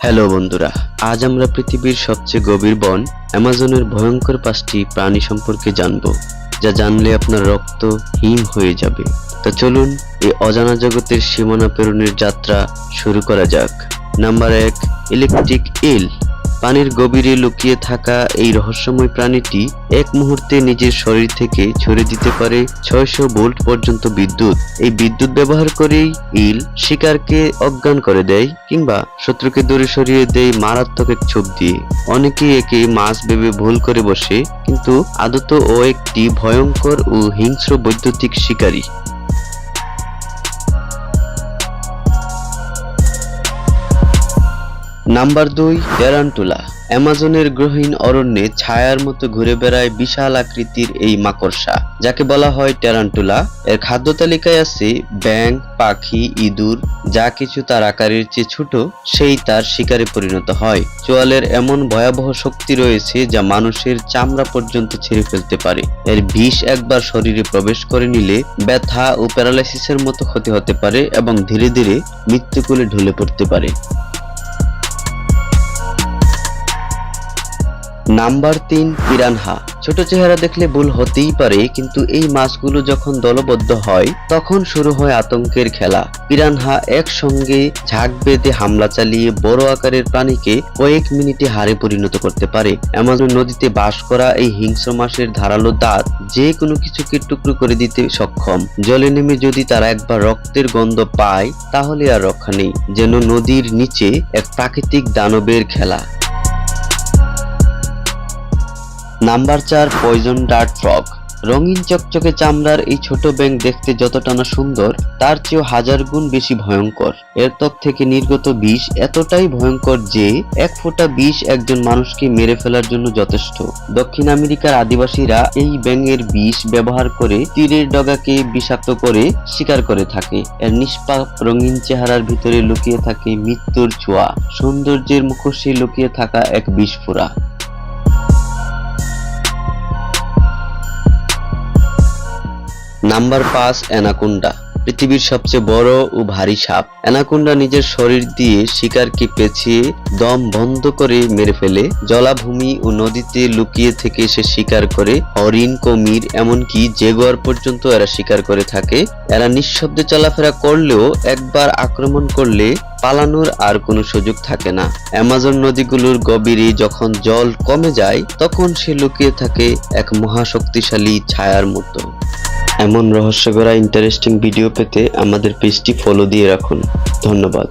Hello বন্ধুরা, আজ আমরা পৃথিবীর সবচেয়ে গভীর বন অ্যামাজনের ভয়ঙ্কর 5টি প্রাণী সম্পর্কে জানব, যা জানলে আপনার রক্ত হিম হয়ে যাবে। তো চলুন এই অজানা জগতের সীমানা পেরোনোর যাত্রা শুরু করা যাক। নাম্বার 1, ইলেকট্রিক ইল। পানির গভীরে লুকিয়ে থাকা এই রহস্যময় প্রাণীটি এক মুহূর্তে নিজের শরীর থেকে ছড়িয়ে দিতে পারে 600 ভোল্ট পর্যন্ত বিদ্যুৎ। এই বিদ্যুৎ ব্যবহার করেই ইল শিকারকে অজ্ঞান করে দেয় কিংবা শত্রুকে দূরে সরিয়ে দেয় মারাত্মক এক ছোপ দিয়ে। অনেকেই একে মাছ ভেবে ভুল করে বসে, কিন্তু আদত ও একটি ভয়ঙ্কর ও হিংস্র বৈদ্যুতিক শিকারী। Number 2, tarantula. অ্যামাজনের গহীন অরণ্যে ছায়ার মতো ঘুরে বেড়ায় বিশাল আকৃতির এই মাকড়সা, যাকে বলা হয় ট্যারান্টুলা। এর খাদ্য তালিকায় আছে ব্যাঙ, পাখি, ইঁদুর। যা কিছু তার আকারের চেয়ে ছোট সেই তার শিকারে পরিণত হয়। চোয়ালের এমন ভয়াবহ শক্তি রয়েছে যা মানুষের চামড়া পর্যন্ত ছিঁড়ে ফেলতে পারে। এর বিষ একবার শরীরে প্রবেশ করে নিলে ব্যথা ও প্যারালাইসিসের মতো ক্ষতি হতে পারে এবং ধীরে ধীরে মৃত্যুকুলে ঢলে পড়তে পারে। Number 3, piranha. ছোট চেহারা দেখলে ভুল হতেই পারে, কিন্তু এই মাছগুলো যখন দলবদ্ধ হয় তখন শুরু হয় আতঙ্কের খেলা। পিরানহা একসঙ্গে ঝাঁক বেঁধে হামলা চালিয়ে বড় আকারের প্রাণীকে কয়েক মিনিটে হাড়ে পরিণত করতে পারে। অ্যামাজন নদীতে বাস করা এই হিংস্র মাছের ধারালো দাঁত যে কোনো কিছুকে টুকরো করে দিতে সক্ষম। জলে নেমে যদি তারা একবার রক্তের গন্ধ পায় তাহলে আর রক্ষা নেই, যেন নদীর নিচে এক প্রাকৃতিক দানবের খেলা। Number 4, poison dart frog. রঙিন চকচকে চামড়ার এই ছোট ব্যাঙ দেখতে যতটা না সুন্দর, তার চেয়েও 1000 গুণ বেশি ভয়ঙ্কর। এর ত্বক থেকে নির্গত বিষ এতটাই ভয়ঙ্কর যে এক ফোঁটা বিষ একজন মানুষকে মেরে ফেলার জন্য যথেষ্ট। দক্ষিণ আমেরিকার আদিবাসীরা এই ব্যাঙের বিষ ব্যবহার করে তীরের ডগাকে বিষাক্ত করে শিকার করে থাকে। এর নিষ্পাপ রঙিন চেহারার ভিতরে লুকিয়ে থাকে মৃত্যুর ছোঁয়া, সৌন্দর্যের মুখোশে লুকিয়ে থাকা এক বিস্ফোরা। Number 5, anaconda. পৃথিবীর সবচেয়ে বড় ও ভারী সাপ। অ্যানাকোন্ডা নিজের শরীর দিয়ে শিকারকে পেঁচিয়ে দম বন্ধ করে মেরে ফেলে। জলাভূমি ও নদীতে লুকিয়ে থেকে সে শিকার করে হরিণ, কুমির, এমনকি জেগুয়ার পর্যন্ত এরা শিকার করে থাকে। এরা নিঃশব্দে চলাফেরা করলেও একবার আক্রমণ করলে পালানোর আর কোনো সুযোগ থাকে না। অ্যামাজন নদীগুলোর গভীরে যখন জল কমে যায় তখন সে লুকিয়ে থাকে এক মহাশক্তিশালী ছায়ার মতো। এমন রহস্যভরা ইন্টারেস্টিং ভিডিও পেতে আমাদের পেজটি ফলো দিয়ে রাখুন। ধন্যবাদ।